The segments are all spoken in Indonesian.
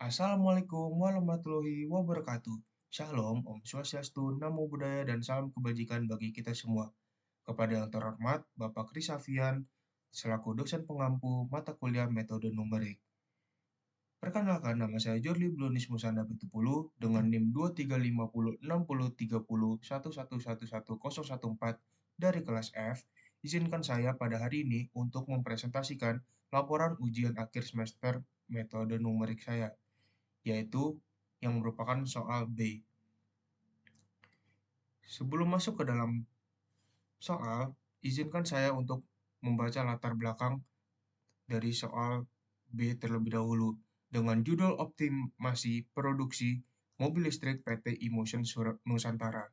Assalamualaikum warahmatullahi wabarakatuh. Shalom, Om Swastiastu, Namo Buddhaya, dan salam kebajikan bagi kita semua. Kepada yang terhormat, Bapak Kris Safian, selaku dosen pengampu mata kuliah metode numerik. Perkenalkan, nama saya Jorli Blonis Musanda Bitupulu dengan NIM 2350603011111014 dari kelas F. Izinkan saya pada hari ini untuk mempresentasikan laporan ujian akhir semester metode numerik saya, yaitu yang merupakan soal B. Sebelum masuk ke dalam soal, izinkan saya untuk membaca latar belakang dari soal B terlebih dahulu dengan judul optimasi produksi mobil listrik PT E-Motion Nusantara.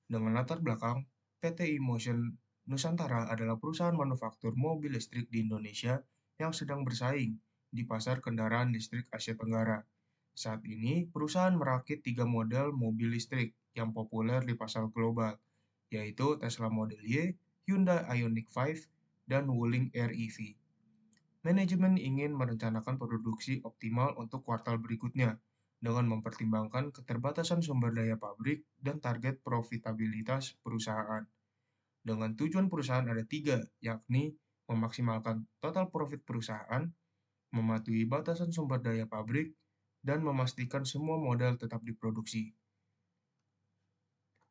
Dengan latar belakang, PT E-Motion Nusantara adalah perusahaan manufaktur mobil listrik di Indonesia yang sedang bersaing di pasar kendaraan listrik Asia Tenggara. Saat ini, perusahaan merakit 3 model mobil listrik yang populer di pasar global, yaitu Tesla Model Y, Hyundai Ioniq 5, dan Wuling Air EV. Manajemen ingin merencanakan produksi optimal untuk kuartal berikutnya dengan mempertimbangkan keterbatasan sumber daya pabrik dan target profitabilitas perusahaan. Dengan tujuan perusahaan ada 3, yakni memaksimalkan total profit perusahaan, mematuhi batasan sumber daya pabrik, dan memastikan semua model tetap diproduksi.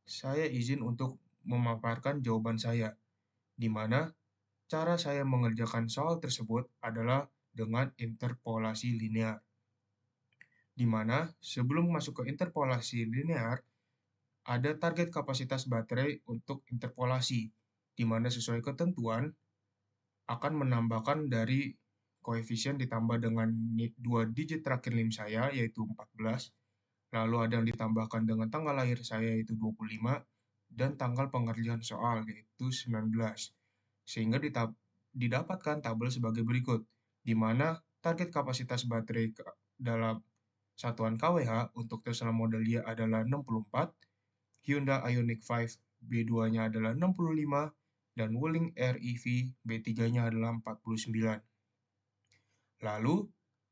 Saya izin untuk memaparkan jawaban saya, di mana cara saya mengerjakan soal tersebut adalah dengan interpolasi linear, di mana sebelum masuk ke interpolasi linear, ada target kapasitas baterai untuk interpolasi, di mana sesuai ketentuan akan menambahkan dari koefisien ditambah dengan 2 digit terakhir NIM saya, yaitu 14, lalu ada yang ditambahkan dengan tanggal lahir saya, yaitu 25, dan tanggal pengerjaan soal, yaitu 19. Sehingga didapatkan tabel sebagai berikut, di mana target kapasitas baterai dalam satuan kWh untuk Tesla Model Y adalah 64, Hyundai Ioniq 5 B2-nya adalah 65, dan Wuling Air EV B3-nya adalah 49. Lalu,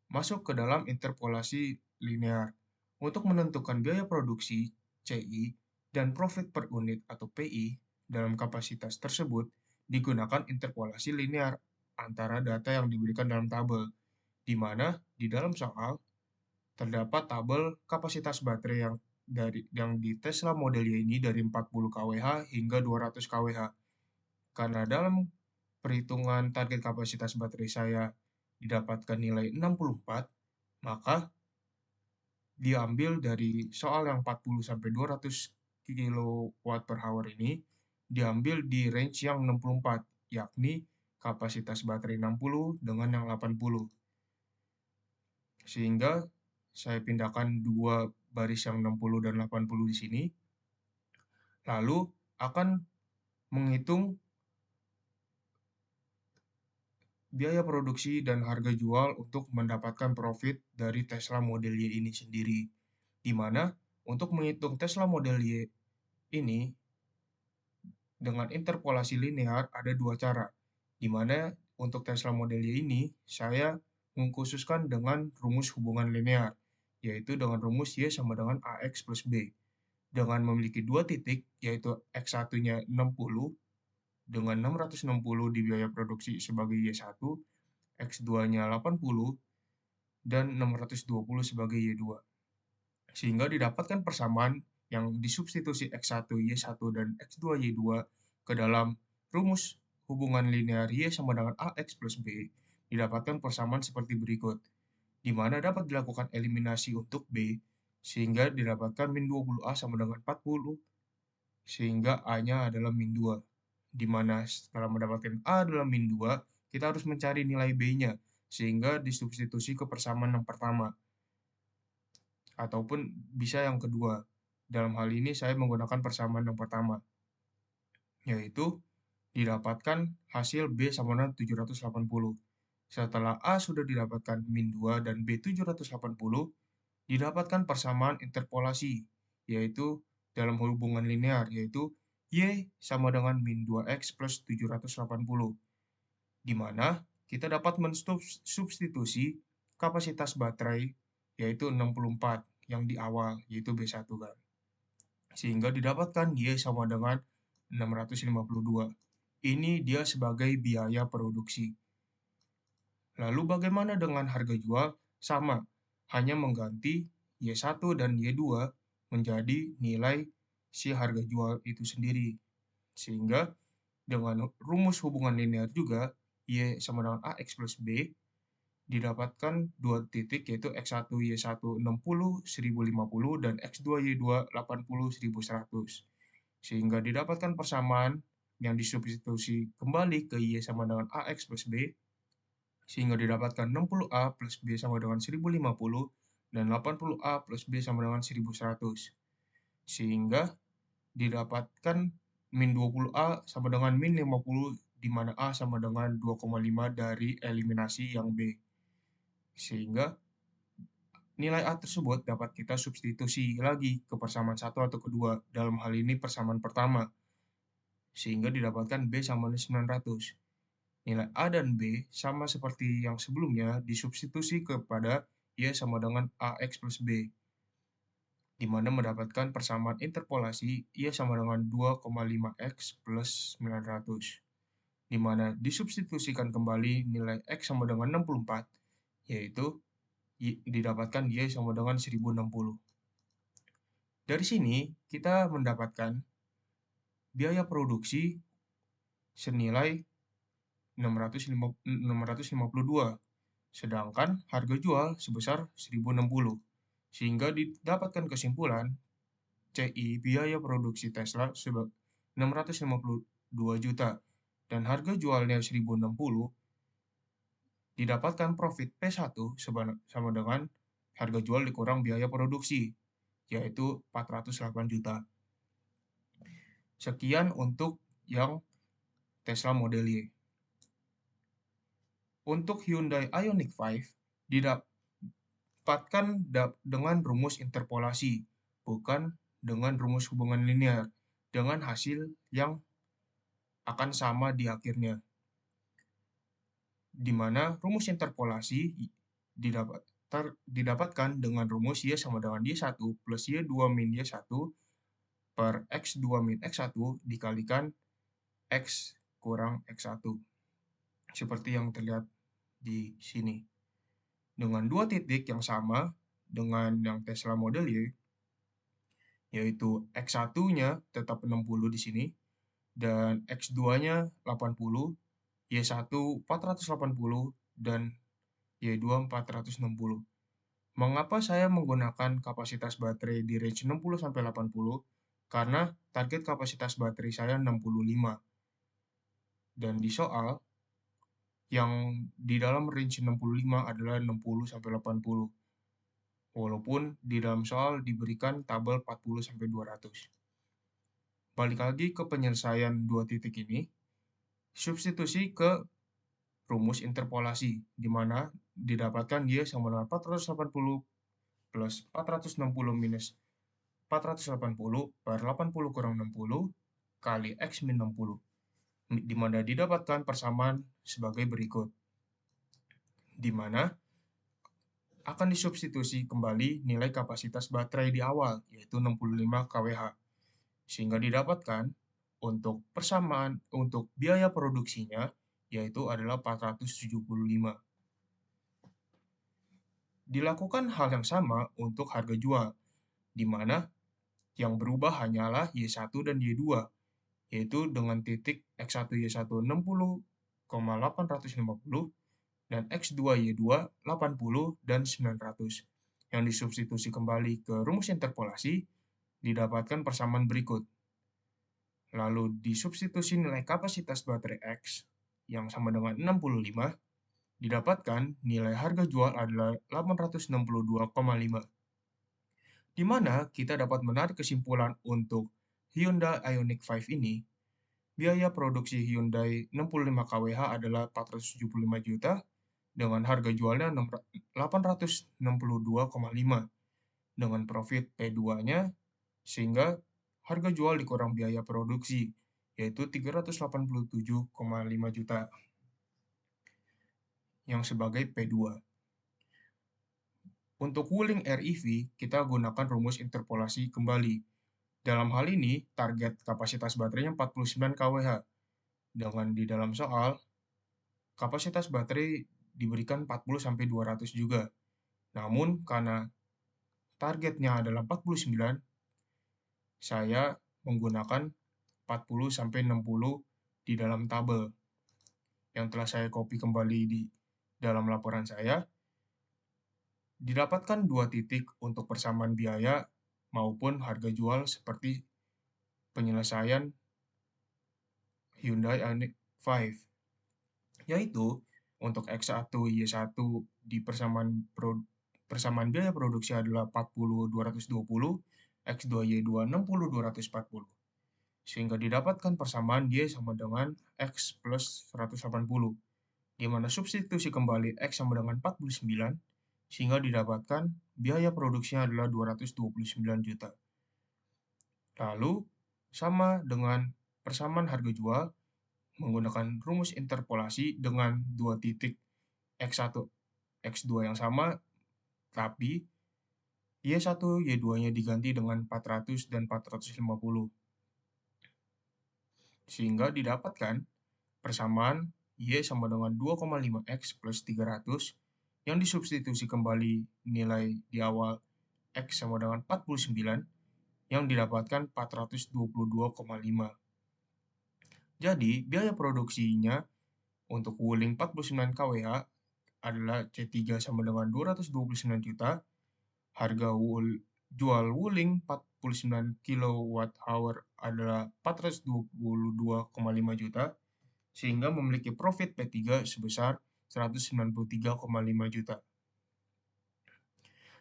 masuk ke dalam interpolasi linear. Untuk menentukan biaya produksi CI dan profit per unit atau PI dalam kapasitas tersebut, digunakan interpolasi linear antara data yang diberikan dalam tabel, di mana di dalam soal terdapat tabel kapasitas baterai yang di Tesla Model Y ini dari 40 kWh hingga 200 kWh. Karena dalam perhitungan target kapasitas baterai saya didapatkan nilai 64, maka diambil dari soal yang 40 sampai 200 kWh ini, diambil di range yang 64, yakni kapasitas baterai 60 dengan yang 80. Sehingga saya pindahkan dua baris yang 60 dan 80 di sini, lalu akan menghitung biaya produksi dan harga jual untuk mendapatkan profit dari Tesla Model Y ini sendiri. Di mana untuk menghitung Tesla Model Y ini dengan interpolasi linear ada 2 cara. Di mana untuk Tesla Model Y ini saya mengkhususkan dengan rumus hubungan linear, yaitu dengan rumus Y sama dengan AX plus B. Dengan memiliki 2 titik, yaitu X1-nya 60 dengan 660 di biaya produksi sebagai Y1, X2-nya 80, dan 620 sebagai Y2. Sehingga didapatkan persamaan yang disubstitusi X1, Y1, dan X2, Y2 ke dalam rumus hubungan linear Y sama dengan AX plus B, didapatkan persamaan seperti berikut, di mana dapat dilakukan eliminasi untuk B, sehingga didapatkan min 20A sama dengan 40, sehingga A-nya adalah min 2. Di mana setelah mendapatkan A adalah min 2, kita harus mencari nilai B-nya, sehingga disubstitusi ke persamaan yang pertama. Ataupun bisa yang kedua. Dalam hal ini saya menggunakan persamaan yang pertama, yaitu didapatkan hasil B sama dengan 780. Setelah A sudah didapatkan min 2 dan B 780, didapatkan persamaan interpolasi, yaitu dalam hubungan linear, yaitu Y sama dengan min 2X plus 780, di mana kita dapat mensubstitusi kapasitas baterai, yaitu 64 yang di awal, yaitu B1 kan. Sehingga didapatkan Y sama dengan 652. Ini dia sebagai biaya produksi. Lalu bagaimana dengan harga jual? Sama, hanya mengganti Y1 dan Y2 menjadi nilai si harga jual itu sendiri. Sehingga dengan rumus hubungan linear juga, Y sama dengan AX plus B, didapatkan dua titik yaitu X1 Y1 60 1050 dan X2 Y2 80 1100. Sehingga didapatkan persamaan yang disubstitusi kembali ke Y sama dengan AX plus B, sehingga didapatkan 60A plus B sama dengan 1050 dan 80A plus B sama dengan 1100. Sehingga didapatkan min 20A sama dengan min 50, di mana A sama dengan 2,5 dari eliminasi yang B. Sehingga nilai A tersebut dapat kita substitusi lagi ke persamaan satu atau kedua, dalam hal ini persamaan pertama, sehingga didapatkan B sama dengan 900. Nilai A dan B sama seperti yang sebelumnya disubstitusi kepada Y sama dengan AX plus B, di mana mendapatkan persamaan interpolasi Y sama dengan 2,5X plus 900, di mana disubstitusikan kembali nilai X sama dengan 64, yaitu didapatkan Y sama dengan 1060. Dari sini kita mendapatkan biaya produksi senilai 652, sedangkan harga jual sebesar 1060. Sehingga didapatkan kesimpulan CI biaya produksi Tesla sebesar 652 juta dan harga jualnya 1060, didapatkan profit P1 sama dengan harga jual dikurang biaya produksi, yaitu 408 juta. Sekian untuk yang Tesla Model Y. Untuk Hyundai Ioniq 5 didapatkan dengan rumus interpolasi, bukan dengan rumus hubungan linear, dengan hasil yang akan sama di akhirnya, di mana rumus interpolasi didapatkan dengan rumus Y sama dengan Y1 plus Y2 min Y1 per X2 min X1 dikalikan X kurang X1. Seperti yang terlihat di sini. Dengan dua titik yang sama dengan yang Tesla Model Y, yaitu X1-nya tetap 60 di sini, dan X2-nya 80, Y1 480, dan Y2 460. Mengapa saya menggunakan kapasitas baterai di range 60-80? Karena target kapasitas baterai saya 65. Dan di soal, yang di dalam range 65 adalah 60-80. Walaupun di dalam soal diberikan tabel 40-200. Balik lagi ke penyelesaian dua titik ini, substitusi ke rumus interpolasi, di mana didapatkan Y sama dengan 480 plus 460 minus 480 per 80 kurang 60 kali X min 60, di mana didapatkan persamaan sebagai berikut, di mana akan disubstitusi kembali nilai kapasitas baterai di awal, yaitu 65 kWh, sehingga didapatkan untuk persamaan untuk biaya produksinya, yaitu adalah 475. Dilakukan hal yang sama untuk harga jual, di mana yang berubah hanyalah Y1 dan Y2, yaitu dengan titik X1 Y1 60,850 dan X2 Y2 80 dan 900. Yang disubstitusi kembali ke rumus interpolasi, didapatkan persamaan berikut. Lalu disubstitusi nilai kapasitas baterai X yang sama dengan 65, didapatkan nilai harga jual adalah 862,5. Di mana kita dapat menarik kesimpulan untuk Hyundai Ioniq 5 ini, biaya produksi Hyundai 65 kWh adalah 475 juta dengan harga jualnya 862,5 dengan profit P2-nya, sehingga harga jual dikurang biaya produksi, yaitu 387,5 juta yang sebagai P2. Untuk Wuling REV, kita gunakan rumus interpolasi kembali. Dalam hal ini, target kapasitas baterainya 49 kWh. Dengan di dalam soal, kapasitas baterai diberikan 40-200 juga. Namun, karena targetnya adalah 49, saya menggunakan 40-60 di dalam tabel yang telah saya copy kembali di dalam laporan saya. Didapatkan dua titik untuk persamaan biaya maupun harga jual seperti penyelesaian Hyundai Ioniq 5, yaitu untuk X1 Y1 di persamaan biaya produksi adalah 40.220, X2 Y2 60.240. Sehingga didapatkan persamaan Y sama dengan X plus 180, di mana substitusi kembali X sama dengan 49, sehingga didapatkan biaya produksinya adalah 229 juta. Lalu, sama dengan persamaan harga jual, menggunakan rumus interpolasi dengan dua titik X1, X2 yang sama, tapi Y1, Y2-nya diganti dengan 400 dan 450. Sehingga didapatkan persamaan Y sama dengan 2,5X plus 300 yang disubstitusi kembali nilai di awal X sama dengan 49 yang didapatkan 422,5. Jadi, biaya produksinya untuk Wuling 49 kWh adalah C3 sama dengan 229 juta, harga jual Wuling 49 kWh adalah 422,5 juta, sehingga memiliki profit P3 sebesar 193,5 juta.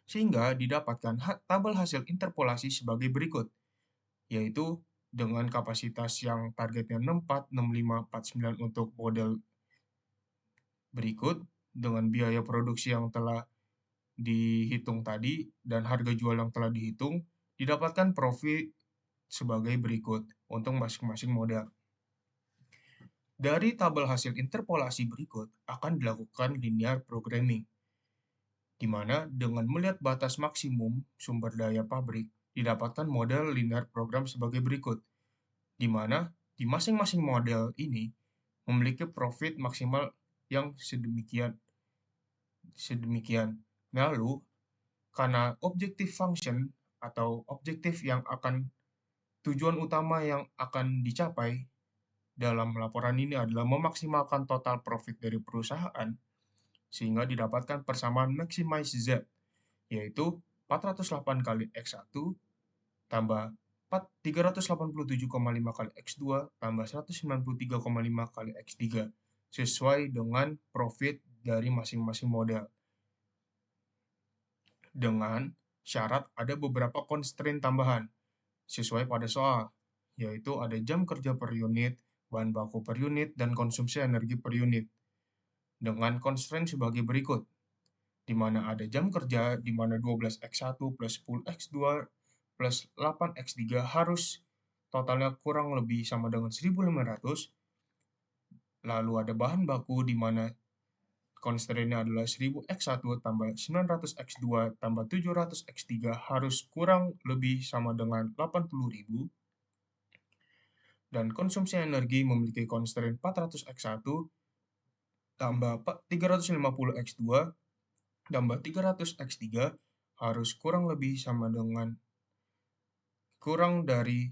Sehingga didapatkan tabel hasil interpolasi sebagai berikut, yaitu dengan kapasitas yang targetnya 64, 65, 49 untuk model berikut, dengan biaya produksi yang telah dihitung tadi dan harga jual yang telah dihitung, didapatkan profit sebagai berikut untuk masing-masing model. Dari tabel hasil interpolasi berikut akan dilakukan linear programming, di mana dengan melihat batas maksimum sumber daya pabrik, didapatkan model linear program sebagai berikut, di mana di masing-masing model ini memiliki profit maksimal yang sedemikian. Lalu, karena objective function atau objektif yang akan tujuan utama yang akan dicapai dalam laporan ini adalah memaksimalkan total profit dari perusahaan, sehingga didapatkan persamaan maximize Z, yaitu 408 kali X1 tambah 387,5 kali X2 tambah 193,5 kali X3, sesuai dengan profit dari masing-masing model. Dengan syarat ada beberapa constraint tambahan sesuai pada soal, yaitu ada jam kerja per unit, bahan baku per unit, dan konsumsi energi per unit. Dengan constraint sebagai berikut, di mana ada jam kerja di mana 12X1 plus 10X2 plus 8X3 harus totalnya kurang lebih sama dengan 1.500. Lalu ada bahan baku di mana constraint-nya adalah 1000X1 tambah 900X2 tambah 700X3 harus kurang lebih sama dengan 80.000. Dan konsumsi energi memiliki constraint 400X1 tambah 350X2 tambah 300X3 harus kurang dari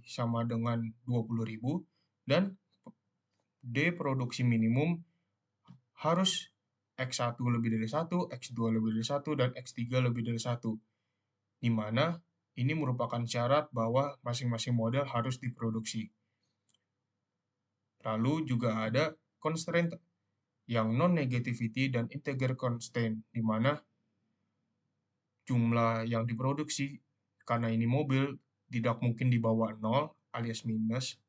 sama dengan 20.000, dan D produksi minimum harus X1 lebih dari 1, X2 lebih dari 1, dan X3 lebih dari 1, di mana ini merupakan syarat bahwa masing-masing model harus diproduksi. Lalu juga ada constraint yang non-negativity dan integer constraint, di mana jumlah yang diproduksi karena ini mobil tidak mungkin di bawah 0 alias minus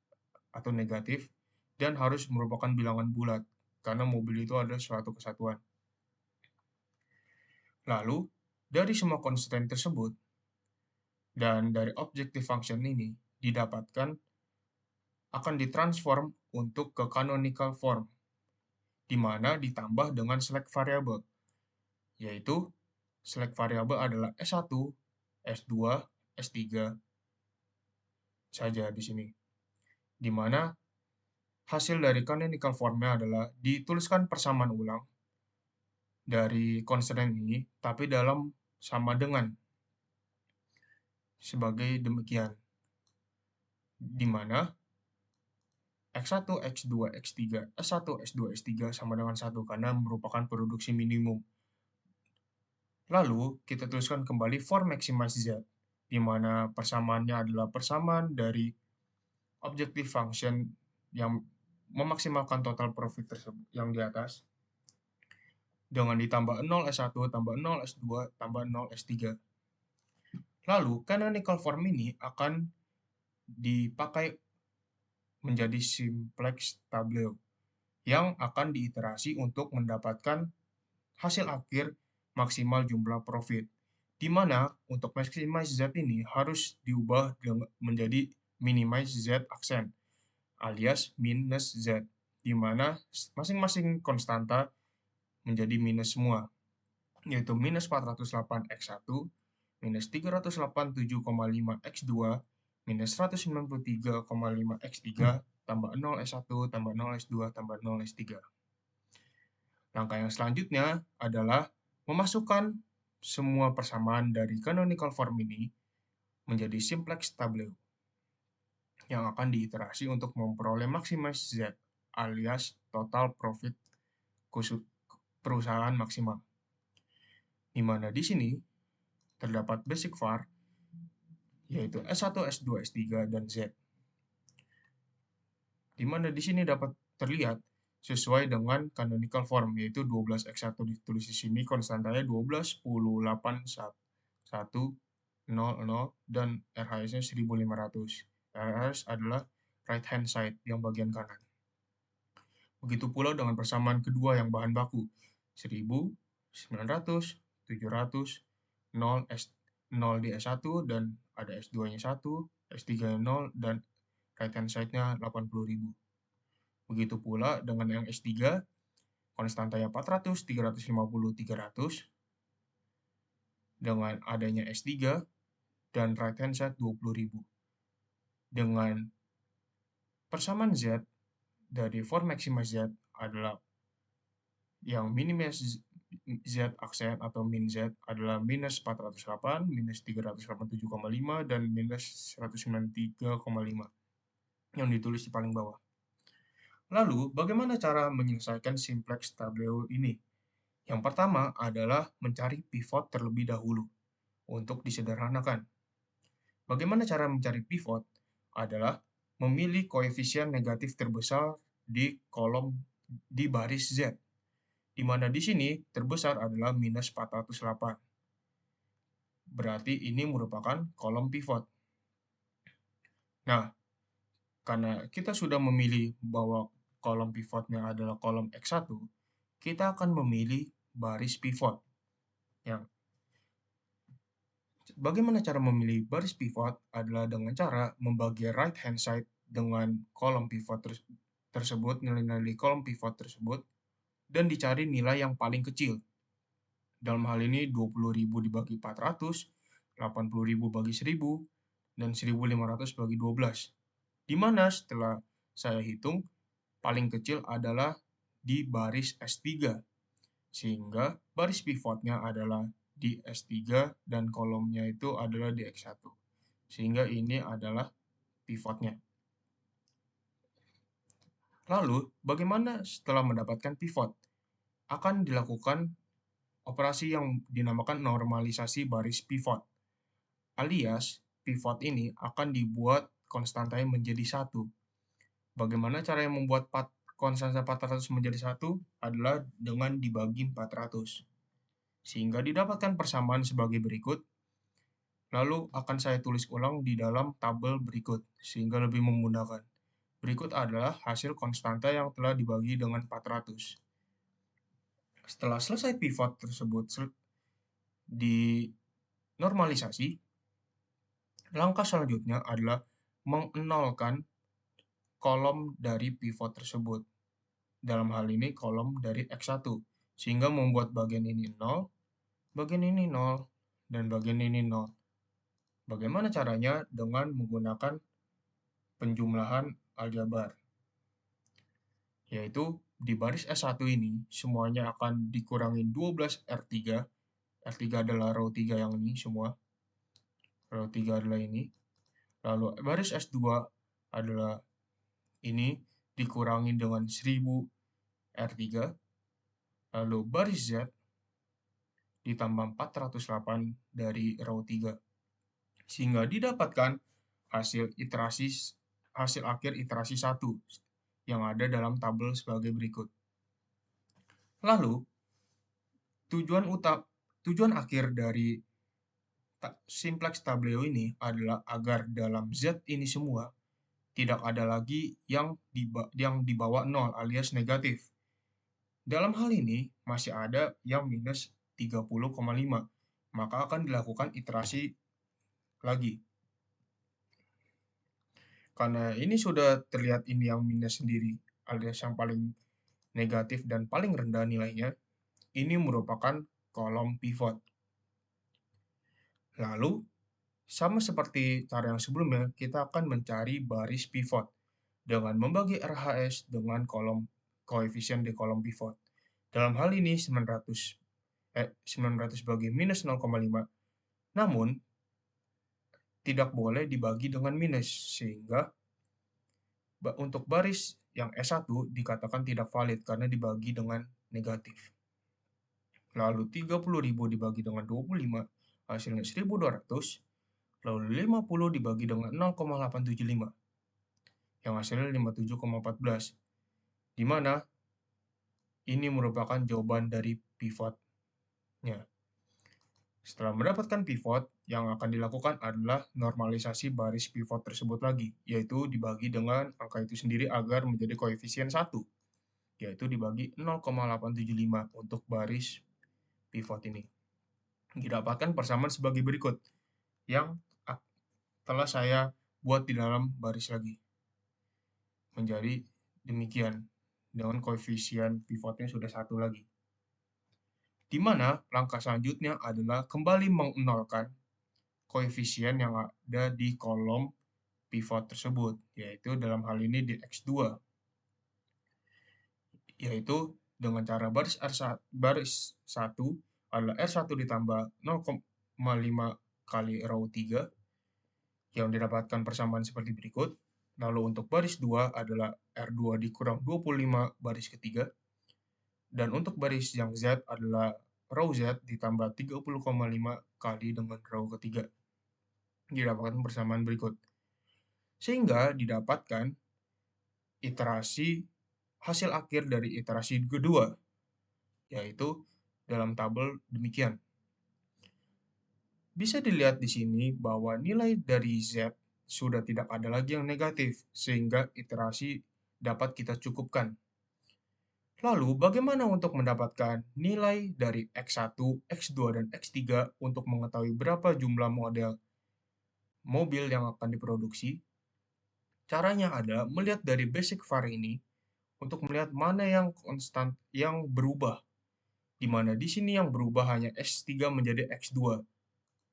atau negatif, dan harus merupakan bilangan bulat karena mobil itu adalah suatu kesatuan. Lalu, dari semua constraint tersebut dan dari objective function ini didapatkan akan ditransform untuk ke canonical form, di mana ditambah dengan select variable, yaitu select variabel adalah S1, S2, S3 saja di sini. Di mana hasil dari canonical form-nya adalah dituliskan persamaan ulang dari constraint ini, tapi dalam sama dengan sebagai demikian, di mana X1, X2, X3, S1, S2, S3 sama dengan 1 karena merupakan produksi minimum. Lalu, kita tuliskan kembali for maximize Z, di mana persamaannya adalah persamaan dari objective function yang memaksimalkan total profit tersebut yang di atas, dengan ditambah 0 S1, tambah 0 S2, tambah 0 S3. Lalu, canonical form ini akan dipakai menjadi simplex tableau yang akan diiterasi untuk mendapatkan hasil akhir maksimal jumlah profit. Di mana untuk maximize Z ini harus diubah menjadi minimize Z aksen alias minus Z, di mana masing-masing konstanta menjadi minus semua, yaitu minus 408 X1, minus 387,5 X2, minus 193,5 X3, tambah 0 S1, tambah 0 S2, tambah 0 S3. Langkah yang selanjutnya adalah memasukkan semua persamaan dari canonical form ini menjadi simplex tableau yang akan diiterasi untuk memperoleh maximize Z alias total profit perusahaan maksimal. Di mana di sini terdapat basic var yaitu S1, S2, S3, dan Z. Di mana di sini dapat terlihat sesuai dengan canonical form, yaitu 12x1 ditulis di sini, konstantanya 12, 10, 8, 1, 0, 0, dan RHS-nya 1500. RHS adalah right hand side, yang bagian kanan. Begitu pula dengan persamaan kedua yang bahan baku, 1000, 900, 700, 0, 0 di S1, dan ada S2-nya 1, S3-nya 0, dan right hand side-nya 80.000. Begitu pula dengan yang S3, konstantanya 400, 350, 300, dengan adanya S3, dan right hand side 20.000. Dengan persamaan Z dari for maximize Z adalah yang minimize Z aksen atau min Z adalah minus 408, minus 387,5, dan minus 193,5 yang ditulis di paling bawah. Lalu, bagaimana cara menyelesaikan simplex tableau ini? Yang pertama adalah mencari pivot terlebih dahulu untuk disederhanakan. Bagaimana cara mencari pivot? Adalah memilih koefisien negatif terbesar di kolom di baris Z, di mana di sini terbesar adalah minus 408. Berarti ini merupakan kolom pivot. Nah, karena kita sudah memilih bahwa kolom pivotnya adalah kolom X1, kita akan memilih baris pivot. Bagaimana cara memilih baris pivot adalah dengan cara membagi right hand side dengan kolom pivot tersebut, nilai-nilai kolom pivot tersebut, dan dicari nilai yang paling kecil. Dalam hal ini 20.000 dibagi 400, 80.000 bagi 1000, dan 1.500 bagi 12. Di mana setelah saya hitung, paling kecil adalah di baris S3, sehingga baris pivotnya adalah di S3 dan kolomnya itu adalah di X1. Sehingga ini adalah pivotnya. Lalu, bagaimana setelah mendapatkan pivot? Akan dilakukan operasi yang dinamakan normalisasi baris pivot. Alias, pivot ini akan dibuat konstantanya menjadi 1. Bagaimana cara yang membuat konstanta 400 menjadi 1? Adalah dengan dibagi 400. Sehingga didapatkan persamaan sebagai berikut. Lalu akan saya tulis ulang di dalam tabel berikut, sehingga lebih memudahkan. Berikut adalah hasil konstanta yang telah dibagi dengan 400. Setelah selesai pivot tersebut dinormalisasi, langkah selanjutnya adalah mengnolkan kolom dari pivot tersebut. Dalam hal ini kolom dari X1, sehingga membuat bagian ini 0, bagian ini 0, dan bagian ini 0. Bagaimana caranya? Dengan menggunakan penjumlahan aljabar, yaitu di baris S1 ini semuanya akan dikurangi 12R3. R3 adalah row 3 yang ini semua. Row 3 adalah ini. Lalu baris S2 adalah ini dikurangi dengan 1000 R3. Lalu baris Z ditambah 408 dari row 3. Sehingga didapatkan hasil akhir iterasi 1 yang ada dalam tabel sebagai berikut. Lalu, tujuan akhir dari simplex tableo ini adalah agar dalam Z ini semua tidak ada lagi yang di bawah 0 alias negatif. Dalam hal ini masih ada yang minus 30,5, maka akan dilakukan iterasi lagi. Karena ini sudah terlihat ini yang minus sendiri, alias yang paling negatif dan paling rendah nilainya, ini merupakan kolom pivot. Lalu, sama seperti cara yang sebelumnya, kita akan mencari baris pivot dengan membagi RHS dengan koefisien di kolom pivot. Dalam hal ini 900 bagi minus 0,5, namun tidak boleh dibagi dengan minus, sehingga untuk baris yang S1 dikatakan tidak valid karena dibagi dengan negatif. Lalu 30.000 dibagi dengan 25, hasilnya 1.200. Lalu 50 dibagi dengan 0,875, yang hasilnya 57,14. Di mana ini merupakan jawaban dari pivotnya. Setelah mendapatkan pivot, yang akan dilakukan adalah normalisasi baris pivot tersebut lagi, yaitu dibagi dengan angka itu sendiri agar menjadi koefisien 1, yaitu dibagi 0,875 untuk baris pivot ini. Didapatkan persamaan sebagai berikut, yang telah saya buat di dalam baris lagi. Menjadi demikian, dengan koefisien pivotnya sudah 1 lagi. Di mana langkah selanjutnya adalah kembali mengnolkan koefisien yang ada di kolom pivot tersebut, yaitu dalam hal ini di X2, yaitu dengan cara baris 1 adalah R1 ditambah 0,5 kali row 3, yang didapatkan persamaan seperti berikut. Lalu untuk baris 2 adalah R2 dikurang 25 baris ketiga, dan untuk baris yang Z adalah row Z ditambah 30,5 kali dengan row ketiga. Didapatkan persamaan berikut. Sehingga didapatkan hasil akhir dari iterasi kedua, yaitu dalam tabel demikian. Bisa dilihat di sini bahwa nilai dari Z sudah tidak ada lagi yang negatif, sehingga iterasi dapat kita cukupkan. Lalu, bagaimana untuk mendapatkan nilai dari X1, X2, dan X3 untuk mengetahui berapa jumlah model mobil yang akan diproduksi? Caranya ada melihat dari basic var ini untuk melihat mana yang konstan yang berubah. Di mana di sini yang berubah hanya X3 menjadi X2,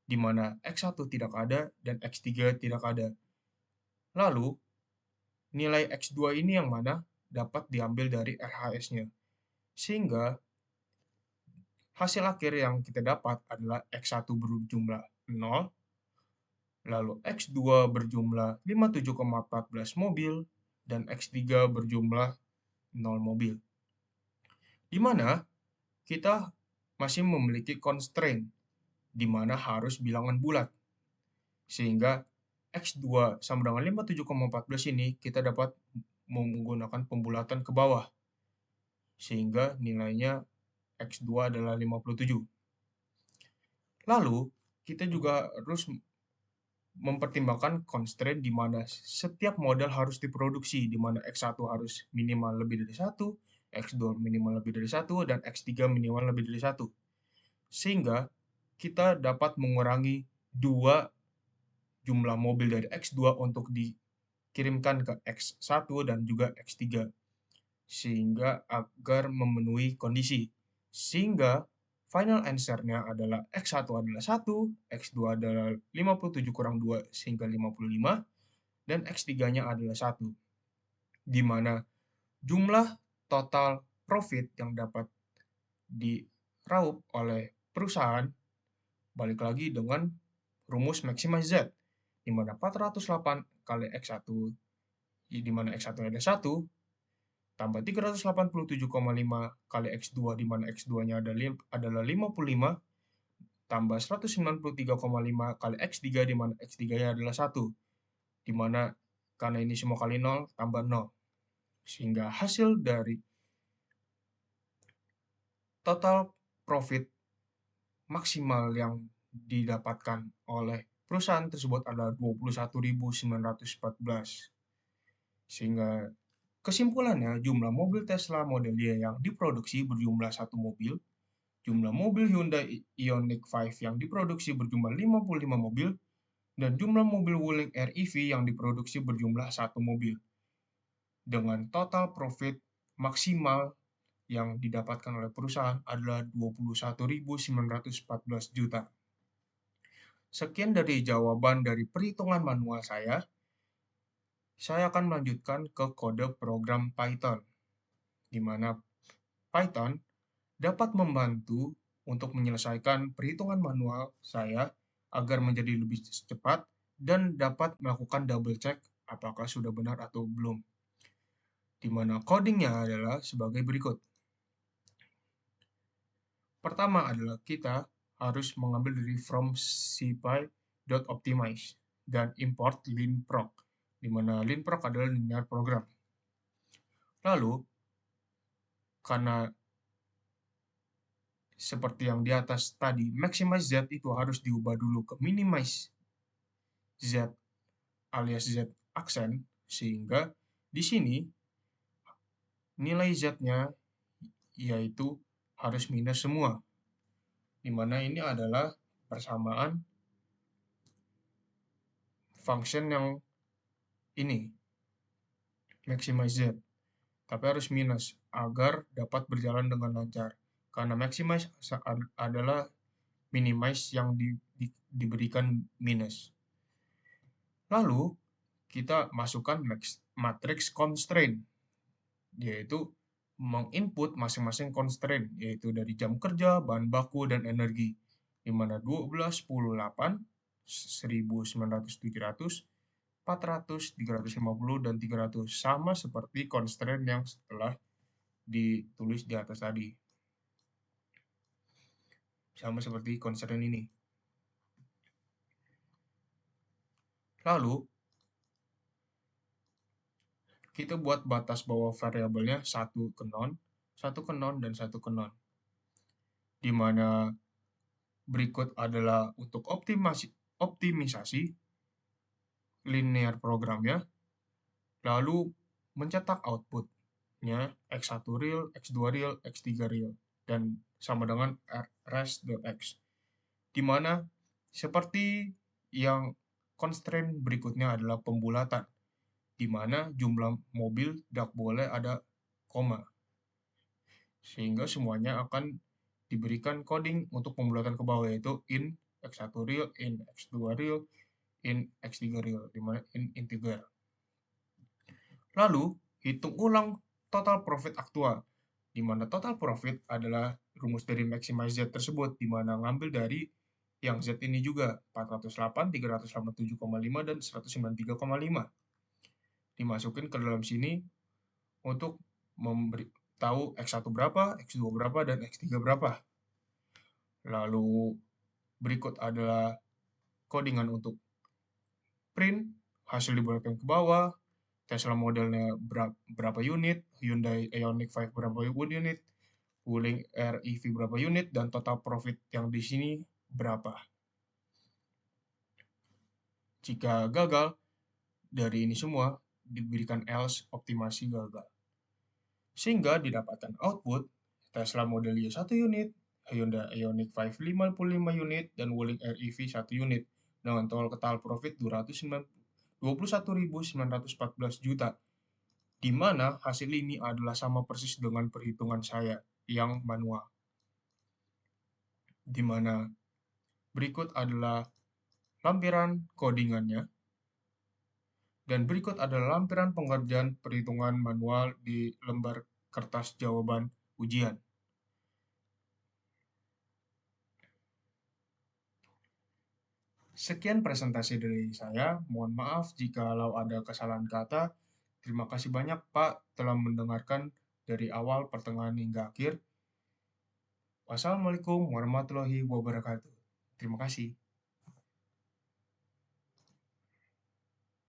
di mana X1 tidak ada dan X3 tidak ada. Lalu, nilai X2 ini yang mana dapat diambil dari RHS-nya. Sehingga hasil akhir yang kita dapat adalah X1 berjumlah 0, lalu X2 berjumlah 57,14 mobil, dan X3 berjumlah 0 mobil. Di mana kita masih memiliki constraint, di mana harus bilangan bulat. Sehingga X2 sama dengan 57,14 ini kita dapat menggunakan pembulatan ke bawah. Sehingga nilainya X2 adalah 57. Lalu, kita juga harus mempertimbangkan constraint di mana setiap model harus diproduksi, di mana X1 harus minimal lebih dari 1, X2 minimal lebih dari 1, dan X3 minimal lebih dari 1. Sehingga kita dapat mengurangi 2 jumlah mobil dari X2 untuk dikirimkan ke X1 dan juga X3. Sehingga agar memenuhi kondisi. Sehingga final answer-nya adalah X1 adalah 1, X2 adalah 57 kurang 2 sehingga 55, dan X3-nya adalah 1, di mana jumlah total profit yang dapat diraup oleh perusahaan balik lagi dengan rumus maximize Z, di mana 408 kali X1, di mana X1 adalah 1, tambah 387,5 kali X2, di mana X2-nya adalah 55, tambah 193,5 kali X3, di mana X3-nya adalah 1, di mana karena ini semua kali 0, tambah 0. Sehingga hasil dari total profit maksimal yang didapatkan oleh perusahaan tersebut adalah 21.914. Sehingga kesimpulannya, jumlah mobil Tesla Model Y yang diproduksi berjumlah 1 mobil, jumlah mobil Hyundai Ioniq 5 yang diproduksi berjumlah 55 mobil, dan jumlah mobil Wuling REV yang diproduksi berjumlah 1 mobil. Dengan total profit maksimal yang didapatkan oleh perusahaan adalah 21.914 juta. Sekian dari jawaban dari perhitungan manual saya. Saya akan melanjutkan ke kode program Python, di mana Python dapat membantu untuk menyelesaikan perhitungan manual saya agar menjadi lebih cepat dan dapat melakukan double check apakah sudah benar atau belum. Di mana codingnya adalah sebagai berikut. Pertama adalah kita harus mengambil dari from scpy.optimize dan import linproc, di mana linproc adalah linear program. Lalu, karena seperti yang di atas tadi, maximize Z itu harus diubah dulu ke minimize Z alias Z aksen, sehingga di sini nilai Z-nya yaitu harus minus semua, di mana ini adalah persamaan function yang ini, maximize Z, tapi harus minus agar dapat berjalan dengan lancar. Karena maximize adalah minimize yang diberikan minus. Lalu, kita masukkan matrix constraint, yaitu menginput masing-masing constraint, yaitu dari jam kerja, bahan baku, dan energi, di mana 12, 10, 8, 1900, 700, 400, 350, dan 300, sama seperti constraint yang setelah ditulis di atas tadi. Sama seperti constraint ini. Lalu, kita buat batas bawah variabelnya 1 ke non, 1 ke non, dan 1 ke non. Di mana berikut adalah untuk optimisasi linear programnya, lalu mencetak outputnya X1 real, X2 real, X3 real, dan sama dengan res.x. Di mana seperti yang constraint berikutnya adalah pembulatan, di mana jumlah mobil tidak boleh ada koma. Sehingga semuanya akan diberikan coding untuk pembulatan ke bawah, yaitu in X1 real, in X2 real, in X3 real, di mana in integer. Lalu, hitung ulang total profit aktual, di mana total profit adalah rumus dari maximize Z tersebut, di mana ngambil dari yang Z ini juga, 408, 387,5, dan 193,5. Dimasukin ke dalam sini untuk memberi tahu X1 berapa, X2 berapa, dan X3 berapa. Lalu berikut adalah codingan untuk print, hasil dibulatkan ke bawah, Tesla modelnya berapa unit, Hyundai Ioniq 5 berapa unit, Wuling REV berapa unit, dan total profit yang di sini berapa. Jika gagal, dari ini semua diberikan else optimasi gagal. Sehingga didapatkan output Tesla Model Y 1 unit, Hyundai Ioniq 5 55 unit, dan Wuling REV 1 unit dengan total profit 21.914 juta, di mana hasil ini adalah sama persis dengan perhitungan saya yang manual. di mana berikut adalah lampiran codingannya, dan berikut adalah lampiran pengerjaan perhitungan manual di lembar kertas jawaban ujian. Sekian presentasi dari saya. Mohon maaf jikalau ada kesalahan kata. Terima kasih banyak, Pak, telah mendengarkan dari awal, pertengahan, hingga akhir. Wassalamualaikum warahmatullahi wabarakatuh. Terima kasih.